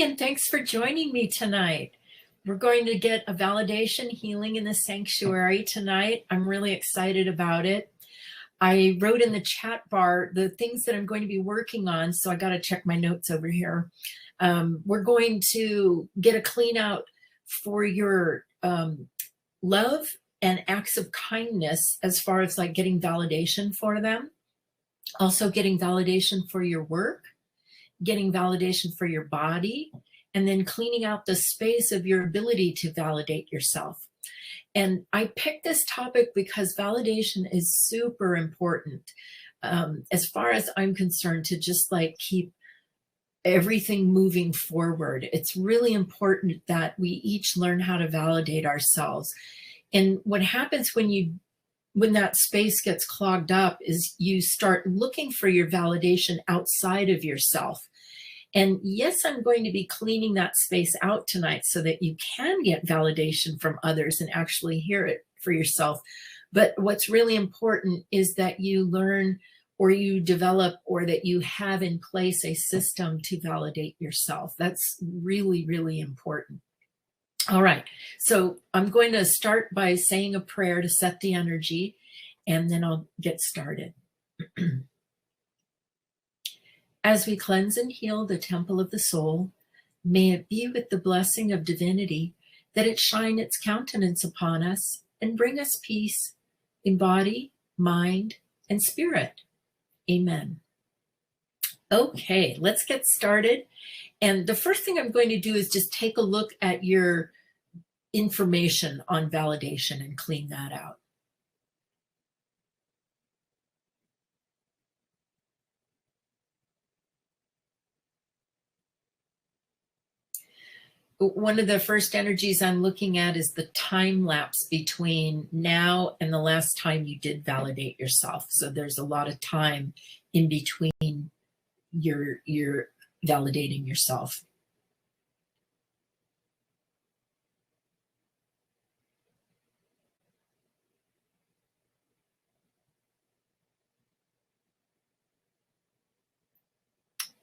and thanks for joining me tonight. We're going to get a validation healing in the sanctuary tonight. I'm really excited about it. I wrote in the chat bar the things that I'm going to be working on, so I got to check my notes over here. We're going to get a clean out for your love and acts of kindness as far as like getting validation for them. Also getting validation for your work, getting validation for your body, and then cleaning out the space of your ability to validate yourself. And I picked this topic because validation is super important, as far as I'm concerned, to just like keep everything moving forward. It's really important that we each learn how to validate ourselves. And what happens when that space gets clogged up is you start looking for your validation outside of yourself. And yes, I'm going to be cleaning that space out tonight so that you can get validation from others and actually hear it for yourself. But what's really important is that you learn or you develop or that you have in place a system to validate yourself. That's really, really important. All right, so I'm going to start by saying a prayer to set the energy, and then I'll get started. As we cleanse and heal the temple of the soul, may it be with the blessing of divinity that it shine its countenance upon us and bring us peace in body, mind, and spirit. Amen. Okay, let's get started. And the first thing I'm going to do is just take a look at your information on validation and clean that out. One of the first energies I'm looking at is the time lapse between now and the last time you did validate yourself. So there's a lot of time in between your validating yourself.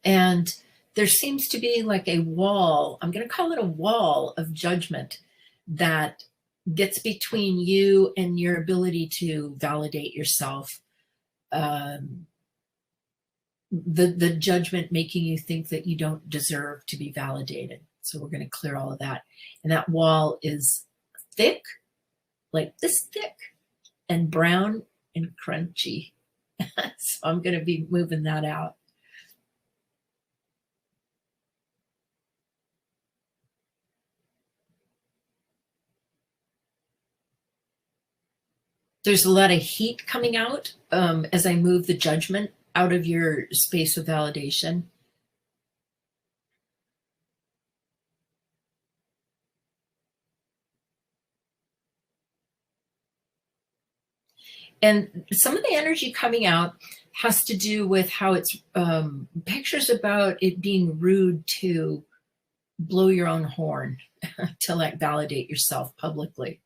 And there seems to be like a wall, I'm going to call it a wall of judgment that gets between you and your ability to validate yourself. The judgment making you think that you don't deserve to be validated. So we're going to clear all of that. And that wall is thick, like this thick, and brown and crunchy. So I'm going to be moving that out. There's a lot of heat coming out as I move the judgment out of your space of validation. And some of the energy coming out has to do with how it's pictures about it being rude to blow your own horn to like validate yourself publicly.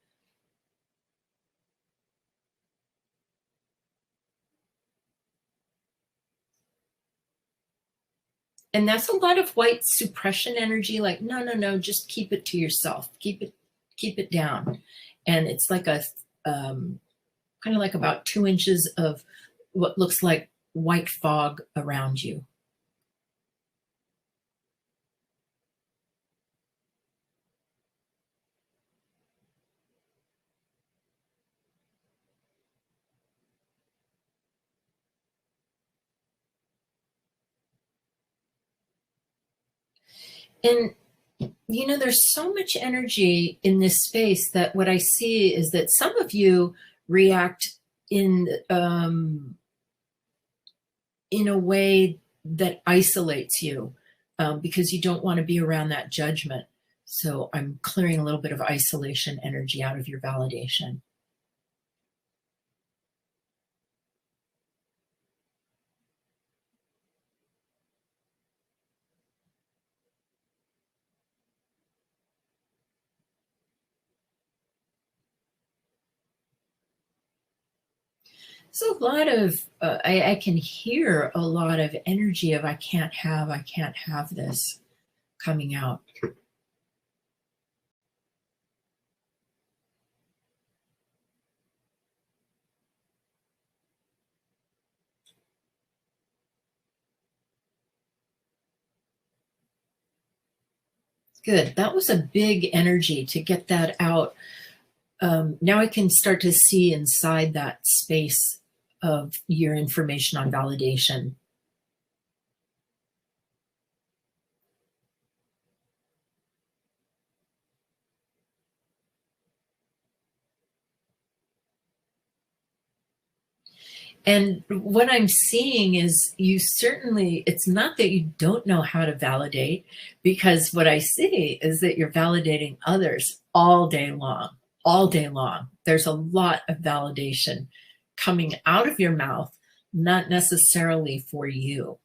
And that's a lot of white suppression energy, like, no, just keep it to yourself. Keep it down. And it's like a kind of like about 2 inches of what looks like white fog around you. And you know, there's so much energy in this space that what I see is that some of you react in a way that isolates you because you don't want to be around that judgment. So I'm clearing a little bit of isolation energy out of your validation. So a lot of, I can hear a lot of energy of I can't have this coming out. Good. That was a big energy to get that out. Now I can start to see inside that space of your information on validation. And what I'm seeing is you certainly, it's not that you don't know how to validate, because what I see is that you're validating others all day long, all day long. There's a lot of validation coming out of your mouth, not necessarily for you.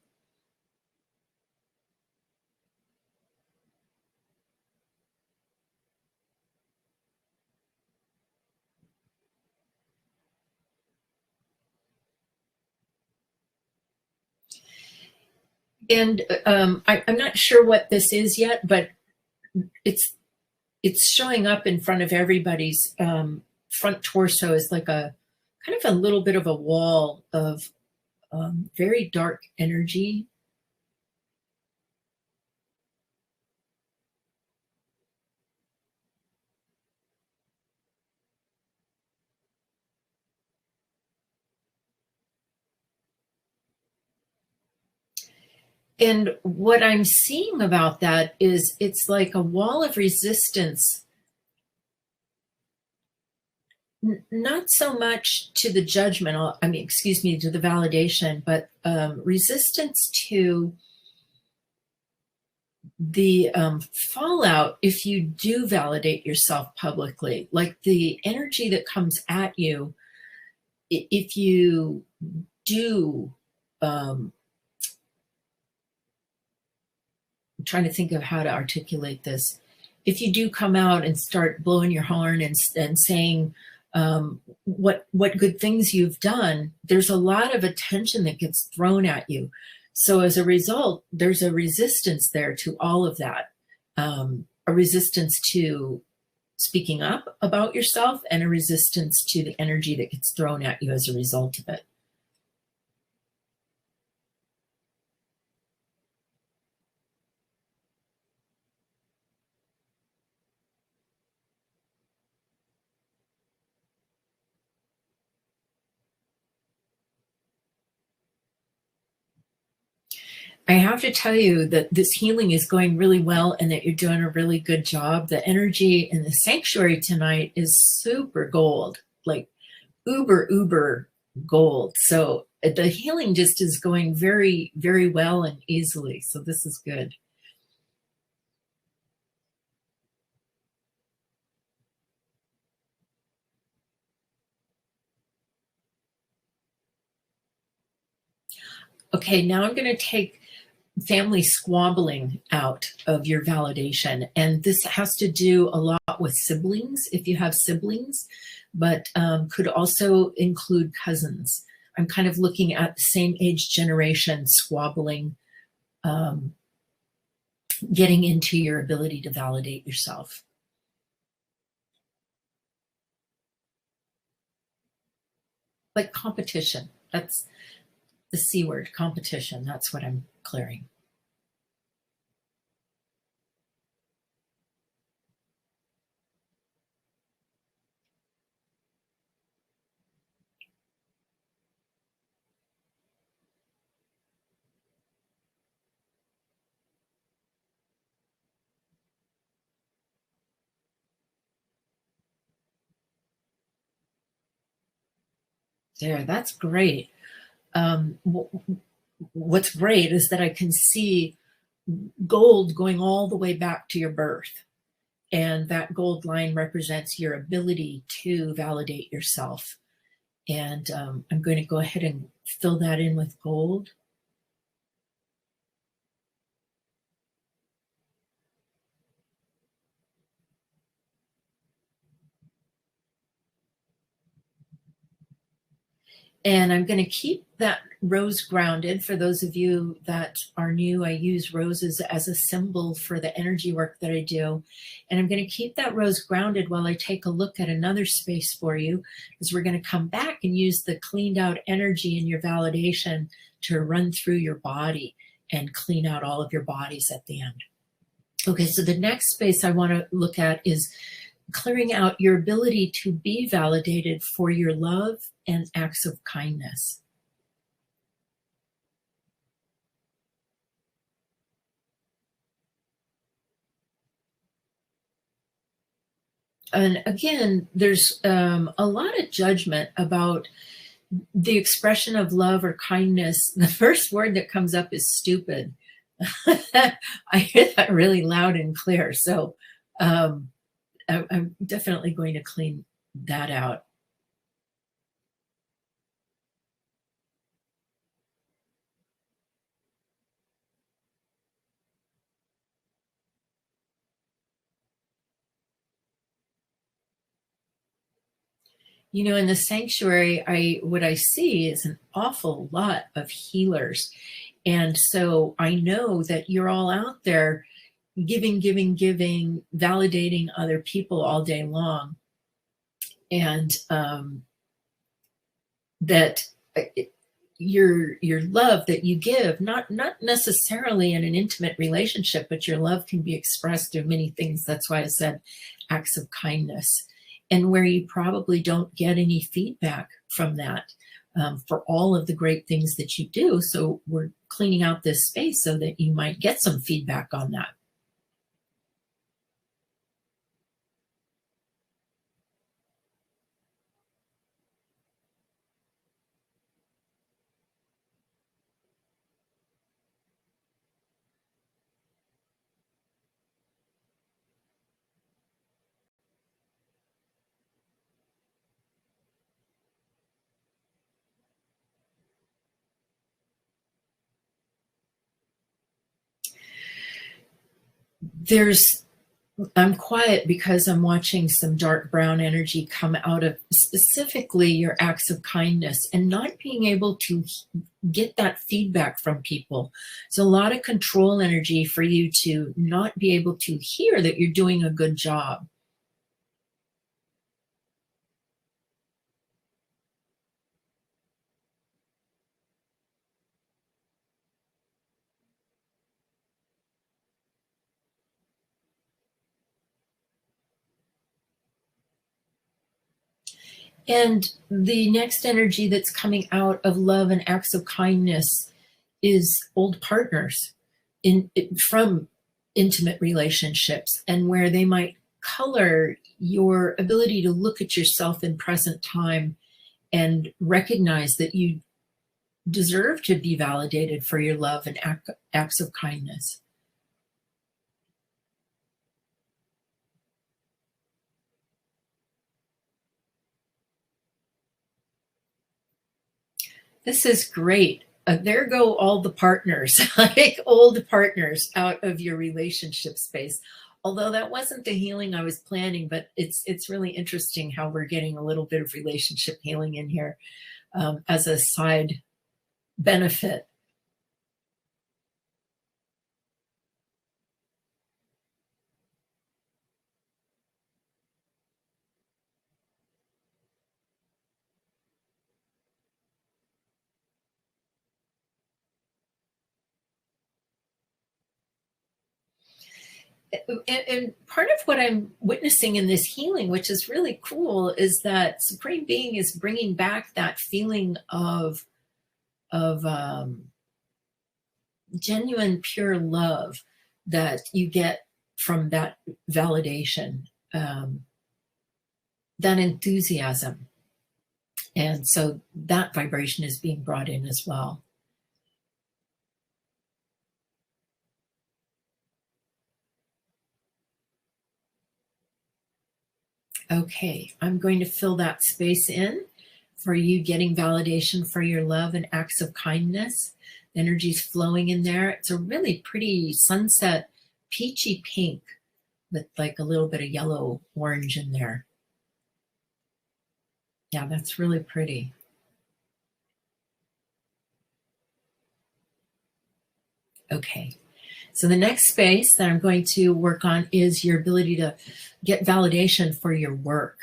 And I'm not sure what this is yet, but it's it's showing up in front of everybody's front torso is like a kind of a little bit of a wall of very dark energy. And what I'm seeing about that is it's like a wall of resistance, not so much to the judgment, I mean, excuse me, to the validation, but resistance to the fallout if you do validate yourself publicly, like the energy that comes at you if you do. I'm trying to think of how to articulate this. If you do come out and start blowing your horn and saying what good things you've done, there's a lot of attention that gets thrown at you. So as a result, there's a resistance there to all of that, a resistance to speaking up about yourself and a resistance to the energy that gets thrown at you as a result of it. I have to tell you that this healing is going really well and that you're doing a really good job. The energy in the sanctuary tonight is super gold, like uber gold. So the healing just is going very, very well and easily. So this is good. Okay, now I'm going to take family squabbling out of your validation. And this has to do a lot with siblings, if you have siblings, but could also include cousins. I'm kind of looking at the same age generation squabbling, um, getting into your ability to validate yourself. Like competition. That's the C word, competition. That's what I'm clearing. There, that's great. What's great is that I can see gold going all the way back to your birth. And that gold line represents your ability to validate yourself. And I'm going to go ahead and fill that in with gold. And I'm going to keep that rose grounded. For those of you that are new, I use roses as a symbol for the energy work that I do. And I'm going to keep that rose grounded while I take a look at another space for you, because we're going to come back and use the cleaned out energy in your validation to run through your body and clean out all of your bodies at the end. Okay, so the next space I want to look at is clearing out your ability to be validated for your love and acts of kindness. And again, there's a lot of judgment about the expression of love or kindness. The first word that comes up is stupid. I hear that really loud and clear. So I'm definitely going to clean that out. You know, in the sanctuary, what I see is an awful lot of healers. And so I know that you're all out there giving, giving, giving, validating other people all day long. And that your love that you give, not necessarily in an intimate relationship, but your love can be expressed through many things. That's why I said acts of kindness, and where you probably don't get any feedback from that, for all of the great things that you do. So we're cleaning out this space so that you might get some feedback on that. I'm quiet because I'm watching some dark brown energy come out of specifically your acts of kindness and not being able to get that feedback from people. It's a lot of control energy for you to not be able to hear that you're doing a good job. And the next energy that's coming out of love and acts of kindness is old partners from intimate relationships, and where they might color your ability to look at yourself in present time and recognize that you deserve to be validated for your love and acts of kindness. This is great. There go all the partners, like old partners, out of your relationship space. Although that wasn't the healing I was planning, but it's really interesting how we're getting a little bit of relationship healing in here, as a side benefit. And part of what I'm witnessing in this healing, which is really cool, is that Supreme Being is bringing back that feeling of genuine, pure love that you get from that validation, that enthusiasm. And so that vibration is being brought in as well. Okay, I'm going to fill that space in for you, getting validation for your love and acts of kindness. The energy's flowing in there. It's a really pretty sunset peachy pink with like a little bit of yellow orange in there. Yeah, that's really pretty. Okay. So the next space that I'm going to work on is your ability to get validation for your work.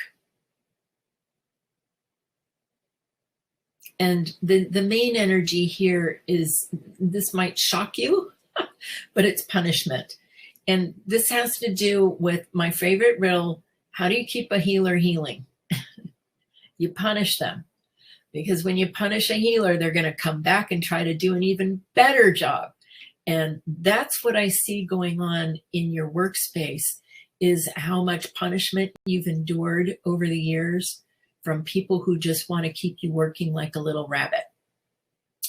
And the main energy here is, this might shock you, but it's punishment. And this has to do with my favorite riddle: how do you keep a healer healing? You punish them. Because when you punish a healer, they're going to come back and try to do an even better job. And that's what I see going on in your workspace, is how much punishment you've endured over the years from people who just want to keep you working like a little rabbit.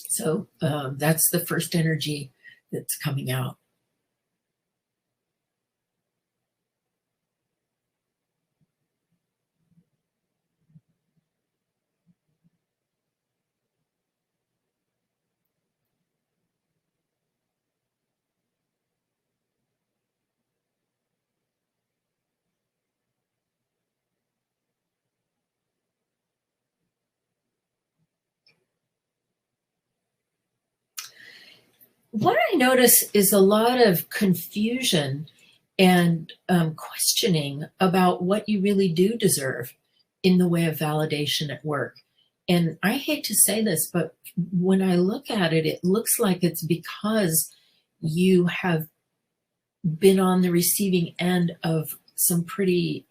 So that's the first energy that's coming out. What I notice is a lot of confusion and questioning about what you really do deserve in the way of validation at work. And I hate to say this, but when I look at it, it looks like it's because you have been on the receiving end of some pretty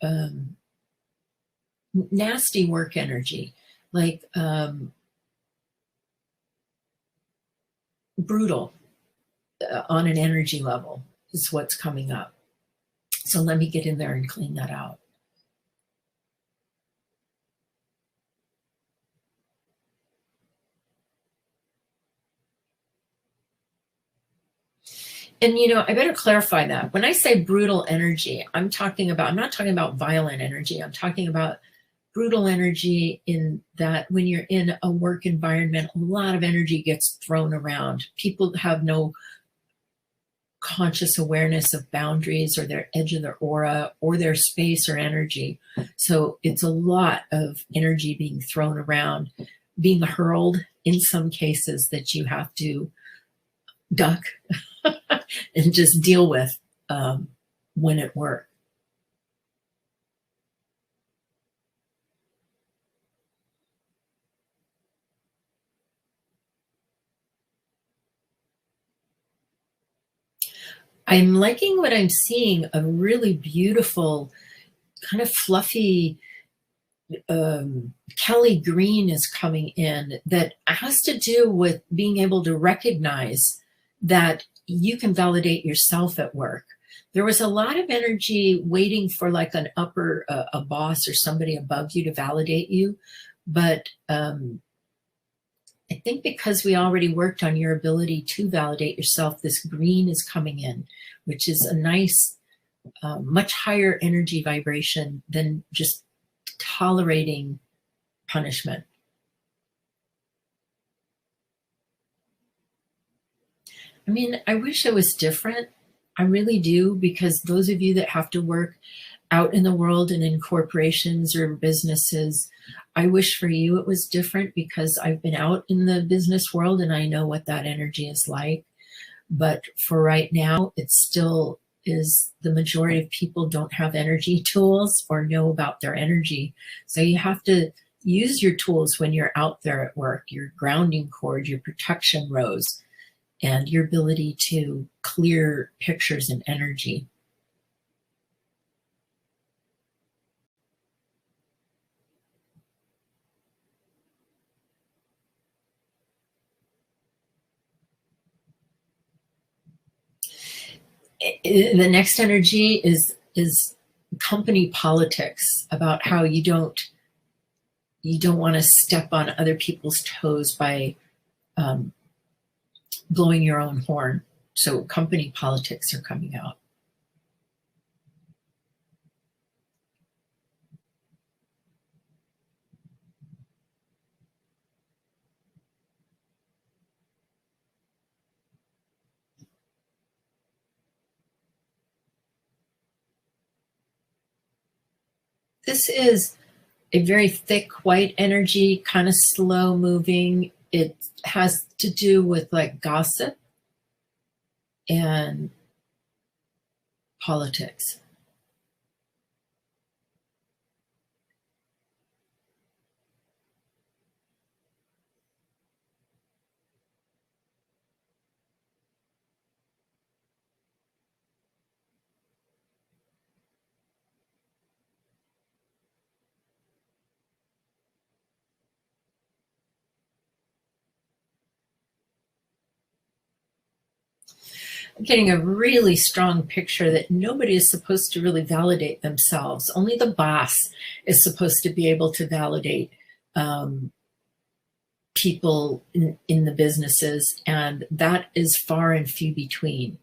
nasty work energy, like brutal on an energy level is what's coming up. So let me get in there and clean that out. And I better clarify that. When I say brutal energy, I'm not talking about violent energy. I'm talking about brutal energy in that when you're in a work environment, a lot of energy gets thrown around. People have no conscious awareness of boundaries or their edge of their aura or their space or energy. So it's a lot of energy being thrown around, being hurled in some cases, that you have to duck and just deal with when at work. I'm liking what I'm seeing, a really beautiful, kind of fluffy Kelly green is coming in that has to do with being able to recognize that you can validate yourself at work. There was a lot of energy waiting for like an upper, a boss or somebody above you to validate you. But I think because we already worked on your ability to validate yourself, this green is coming in, which is a nice, much higher energy vibration than just tolerating punishment. I mean, I wish it was different. I really do, because those of you that have to work out in the world and in corporations or businesses, I wish for you it was different, because I've been out in the business world and I know what that energy is like. But for right now, it still is, the majority of people don't have energy tools or know about their energy. So you have to use your tools when you're out there at work, your grounding cord, your protection rose, and your ability to clear pictures and energy. The next energy is company politics, about how you don't want to step on other people's toes by blowing your own horn. So company politics are coming out. This is a very thick white energy, kind of slow moving. It has to do with like gossip. and politics. I'm getting a really strong picture that nobody is supposed to really validate themselves. Only the boss is supposed to be able to validate um, people in the businesses, and that is far and few between.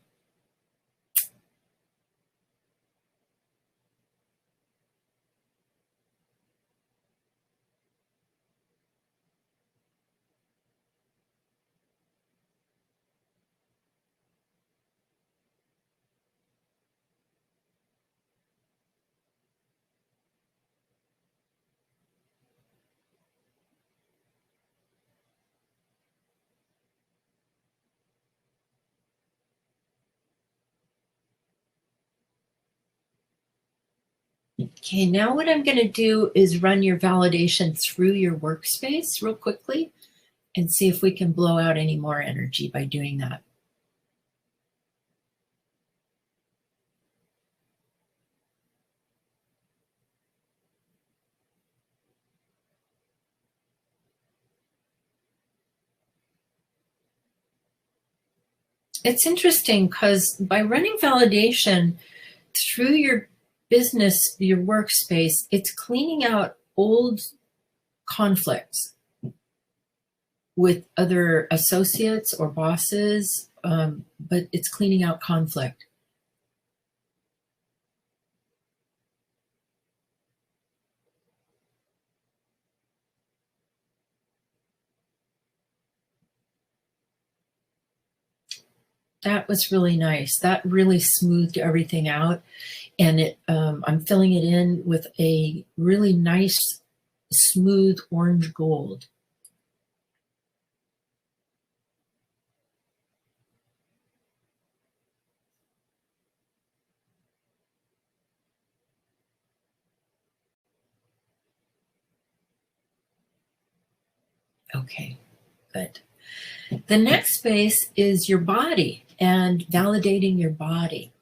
Okay, now what I'm going to do is run your validation through your workspace real quickly and see if we can blow out any more energy by doing that. It's interesting because by running validation through your business, your workspace, it's cleaning out old conflicts with other associates or bosses, but it's cleaning out conflict. That was really nice. That really smoothed everything out. And I'm filling it in with a really nice, smooth orange gold. Okay, good. The next space is your body and validating your body.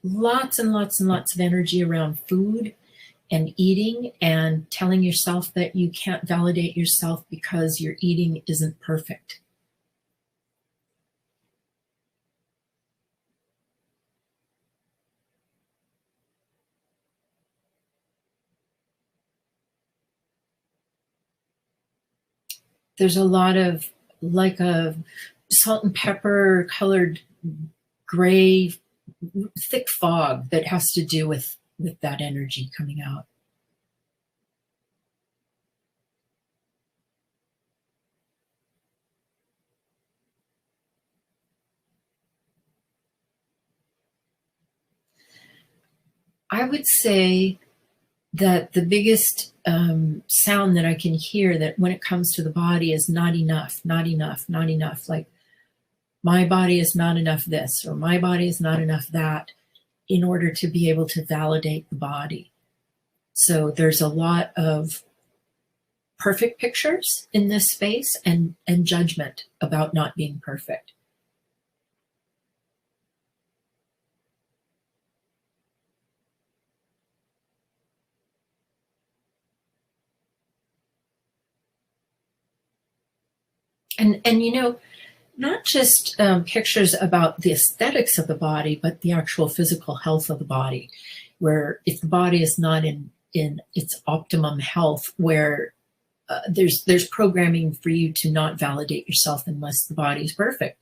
Lots and lots and lots of energy around food and eating and telling yourself that you can't validate yourself because your eating isn't perfect. There's a lot of like a salt and pepper colored gray thick fog that has to do with that energy coming out. I would say that the biggest sound that I can hear that when it comes to the body is not enough, not enough, not enough. Like my body is not enough this, or my body is not enough that, in order to be able to validate the body. So there's a lot of perfect pictures in this space and judgment about not being perfect. And you know, not just pictures about the aesthetics of the body, but the actual physical health of the body. Where if the body is not in its optimum health, where there's programming for you to not validate yourself unless the body is perfect.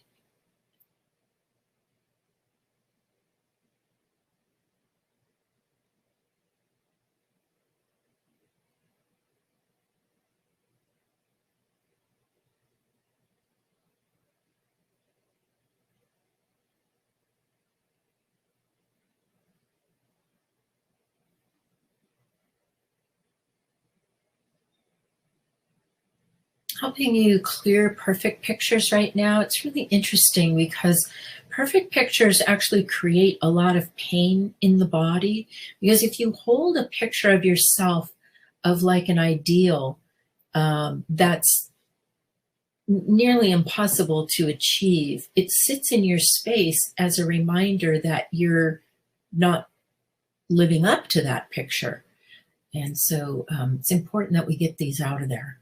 helping you clear perfect pictures right now. It's really interesting because perfect pictures actually create a lot of pain in the body. Because if you hold a picture of yourself of like an ideal that's nearly impossible to achieve, it sits in your space as a reminder that you're not living up to that picture. And so it's important that we get these out of there.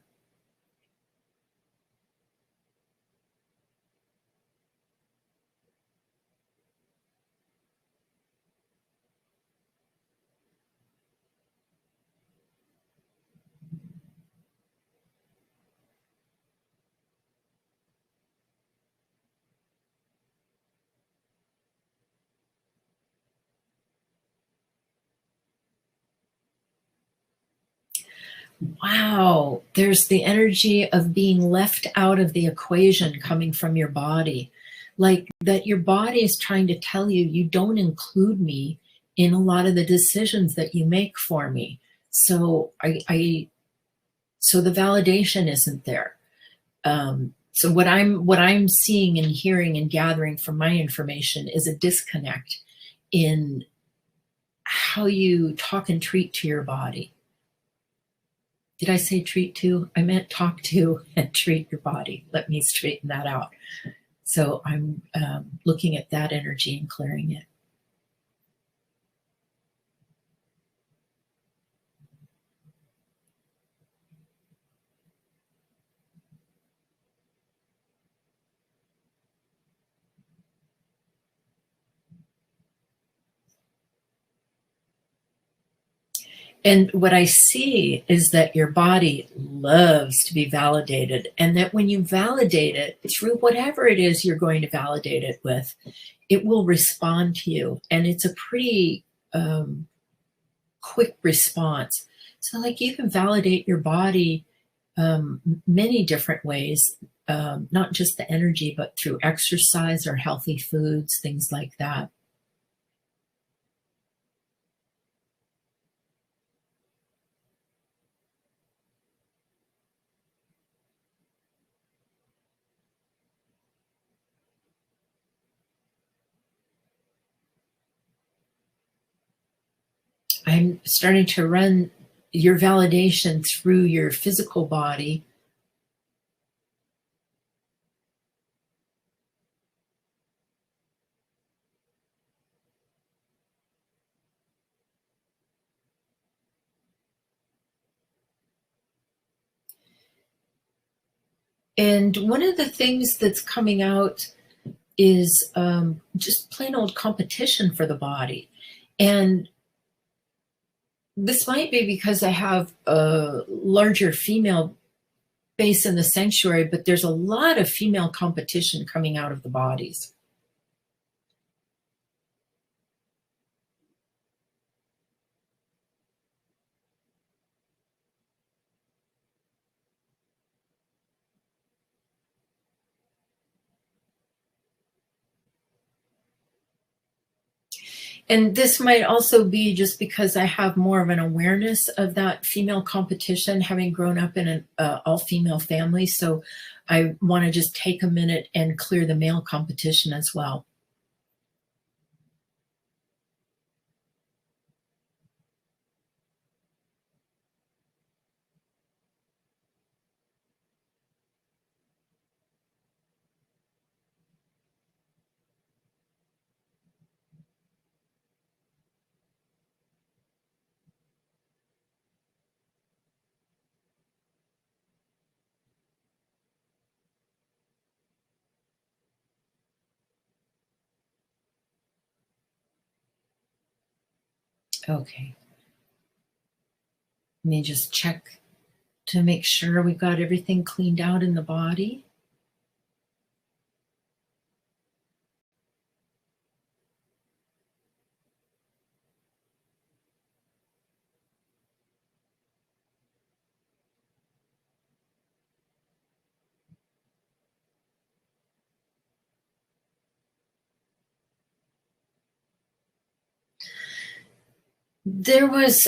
Wow, there's the energy of being left out of the equation coming from your body. Like that your body is trying to tell you, you don't include me in a lot of the decisions that you make for me. So so the validation isn't there. So what I'm seeing and hearing and gathering from my information is a disconnect in how you talk and treat to your body. Did I say treat to? I meant talk to and treat your body. Let me straighten that out. So I'm looking at that energy and clearing it. And what I see is that your body loves to be validated, and that when you validate it through whatever it is you're going to validate it with, it will respond to you. And it's a pretty quick response. So, like, you can validate your body many different ways, not just the energy, but through exercise or healthy foods, things like that. I'm starting to run your validation through your physical body. And one of the things that's coming out is just plain old competition for the body. And this might be because I have a larger female base in the sanctuary, but there's a lot of female competition coming out of the bodies. And this might also be just because I have more of an awareness of that female competition, having grown up in an all-female family. So I want to just take a minute and clear the male competition as well. Okay. Let me just check to make sure we've got everything cleaned out in the body. There was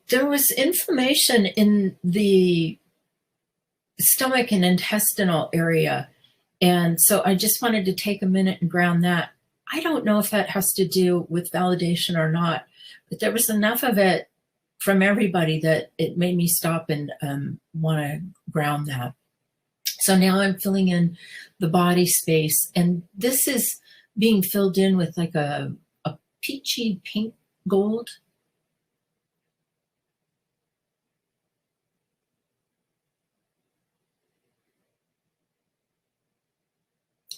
there was inflammation in the stomach and intestinal area. And so I just wanted to take a minute and ground that. I don't know if that has to do with validation or not, but there was enough of it from everybody that it made me stop and want to ground that. So now I'm filling in the body space, and this is being filled in with like a peachy pink gold.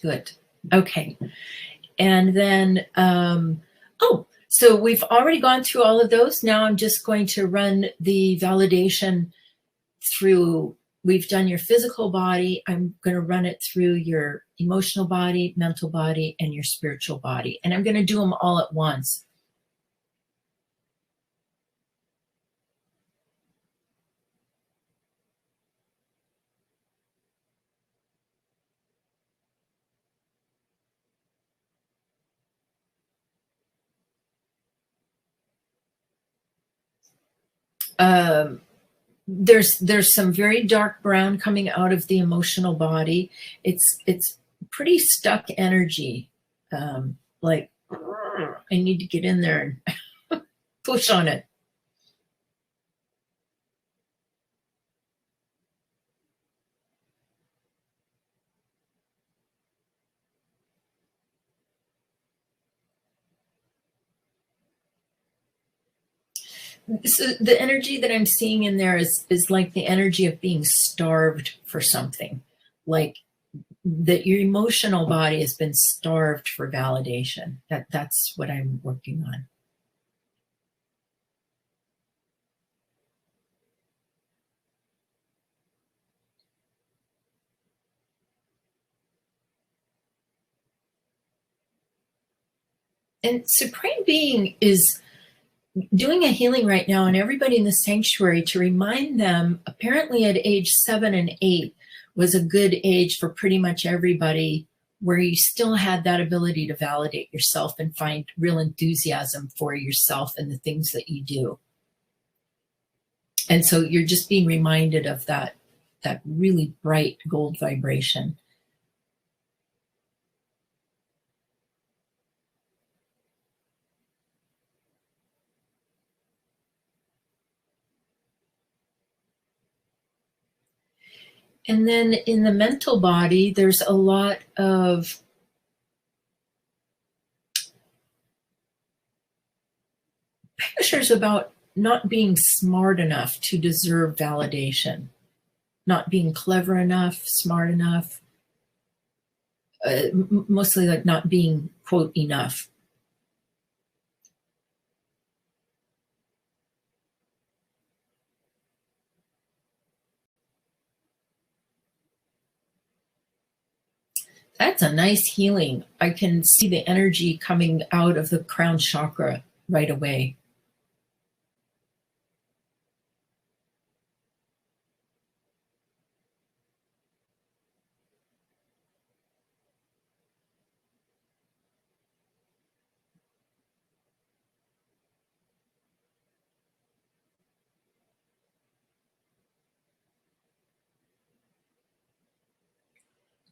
Good. Okay. And then, so we've already gone through all of those. Now I'm just going to run the validation through. We've done your physical body. I'm going to run it through your emotional body, mental body, and your spiritual body. And I'm going to do them all at once. There's some very dark brown coming out of the emotional body. It's pretty stuck energy. Like I need to get in there and push on it. So the energy that I'm seeing in there is like the energy of being starved for something, like that your emotional body has been starved for validation. That's what I'm working on. And Supreme Being is doing a healing right now on everybody in the sanctuary to remind them, apparently at age 7 and 8 was a good age for pretty much everybody, where you still had that ability to validate yourself and find real enthusiasm for yourself and the things that you do. And so you're just being reminded of that really bright gold vibration. And then in the mental body, there's a lot of pictures about not being smart enough to deserve validation, not being clever enough, smart enough, mostly like not being, quote, enough. That's a nice healing. I can see the energy coming out of the crown chakra right away.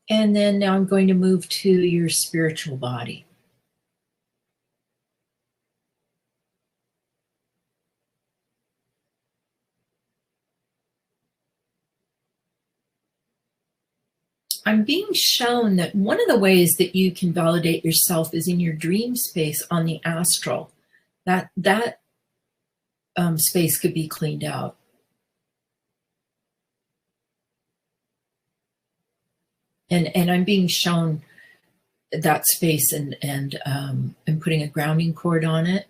And then now I'm going to move to your spiritual body. I'm being shown that one of the ways that you can validate yourself is in your dream space on the astral. That space could be cleaned out. And I'm being shown that space and putting a grounding cord on it.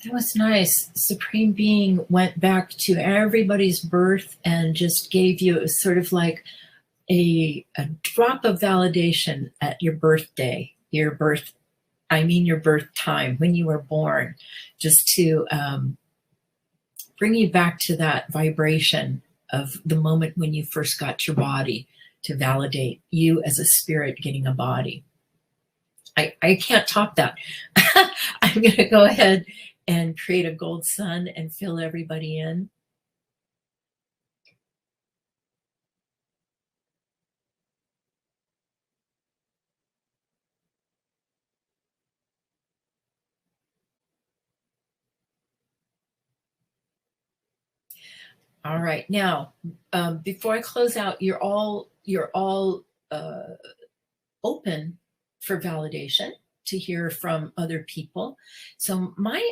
That was nice. Supreme Being went back to everybody's birth and just gave you, it was sort of like a drop of validation at your birthday, your birth time, when you were born, just to bring you back to that vibration of the moment when you first got your body, to validate you as a spirit getting a body. I can't top that. I'm going to go ahead and create a gold sun and fill everybody in. All right. Now, before I close out, you're all open for validation, to hear from other people. So my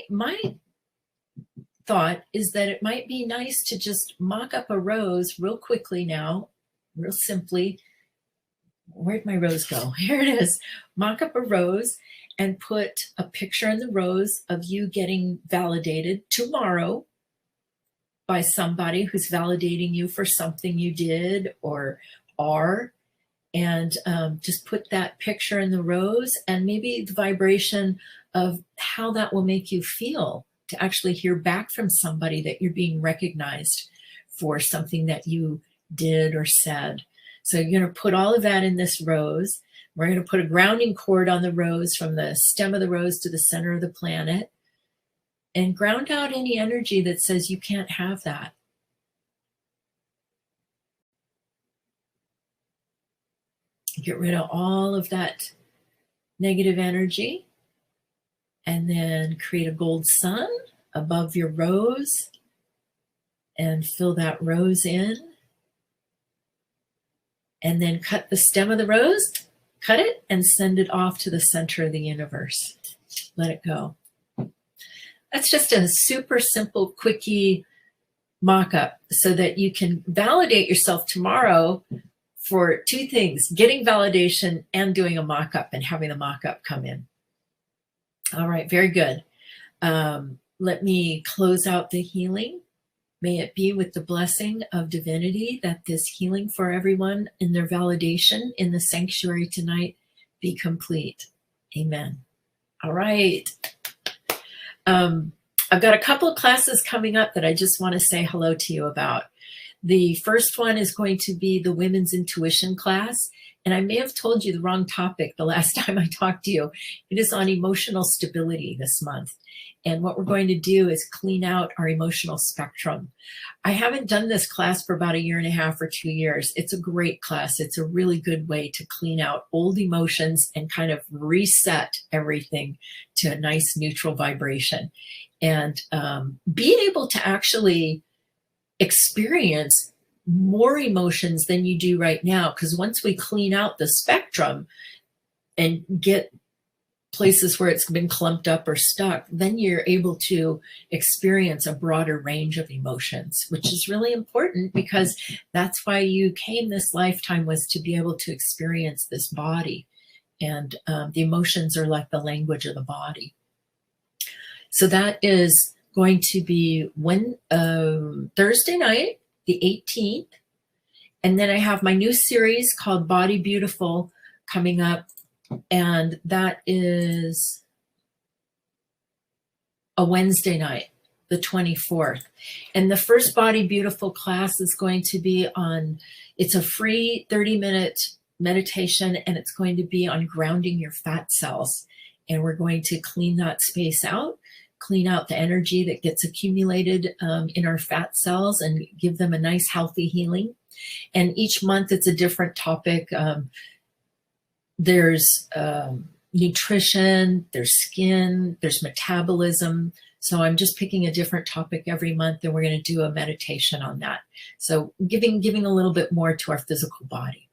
thought is that it might be nice to just mock up a rose real quickly now, real simply. Where'd my rose go? Here it is. Mock up a rose and put a picture in the rose of you getting validated tomorrow by somebody who's validating you for something you did or are. And just put that picture in the rose, and maybe the vibration of how that will make you feel to actually hear back from somebody that you're being recognized for something that you did or said. So you're going to put all of that in this rose. We're going to put a grounding cord on the rose from the stem of the rose to the center of the planet, and ground out any energy that says you can't have that. Get rid of all of that negative energy, and then create a gold sun above your rose and fill that rose in. And then cut the stem of the rose, cut it, and send it off to the center of the universe. Let it go. That's just a super simple, quickie mock-up so that you can validate yourself tomorrow for two things: getting validation and doing a mock-up and having the mock-up come in. All right, very good. Let me close out the healing. May it be with the blessing of divinity that this healing for everyone in their validation in the sanctuary tonight be complete. Amen. All right. I've got a couple of classes coming up that I just want to say hello to you about. The first one is going to be the Women's Intuition class. And I may have told you the wrong topic the last time I talked to you. It is on emotional stability this month. And what we're going to do is clean out our emotional spectrum. I haven't done this class for about 1.5 years or 2 years. It's a great class. It's a really good way to clean out old emotions and kind of reset everything to a nice neutral vibration. And being able to actually experience more emotions than you do right now. Because once we clean out the spectrum and get places where it's been clumped up or stuck, then you're able to experience a broader range of emotions, which is really important, because that's why you came this lifetime, was to be able to experience this body. And the emotions are like the language of the body. So that is going to be Thursday night, the 18th. And then I have my new series called Body Beautiful coming up. And that is a Wednesday night, the 24th. And the first Body Beautiful class is going to be on, it's a free 30-minute meditation, and it's going to be on grounding your fat cells. And we're going to clean that space out, clean out the energy that gets accumulated in our fat cells, and give them a nice, healthy healing. And each month it's a different topic. There's nutrition, there's skin, there's metabolism. So I'm just picking a different topic every month, and we're going to do a meditation on that. So giving a little bit more to our physical body.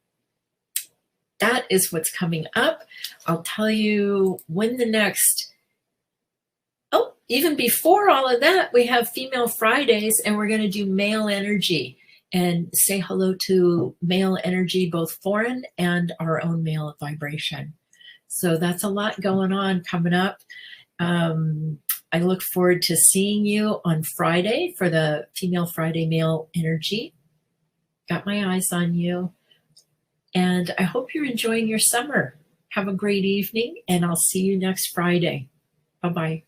That is what's coming up. I'll tell you when the next, even before all of that, we have Female Fridays, and we're going to do male energy and say hello to male energy, both foreign and our own male vibration. So that's a lot going on coming up. I look forward to seeing you on Friday for the Female Friday Male Energy. Got my eyes on you. And I hope you're enjoying your summer. Have a great evening, and I'll see you next Friday. Bye-bye.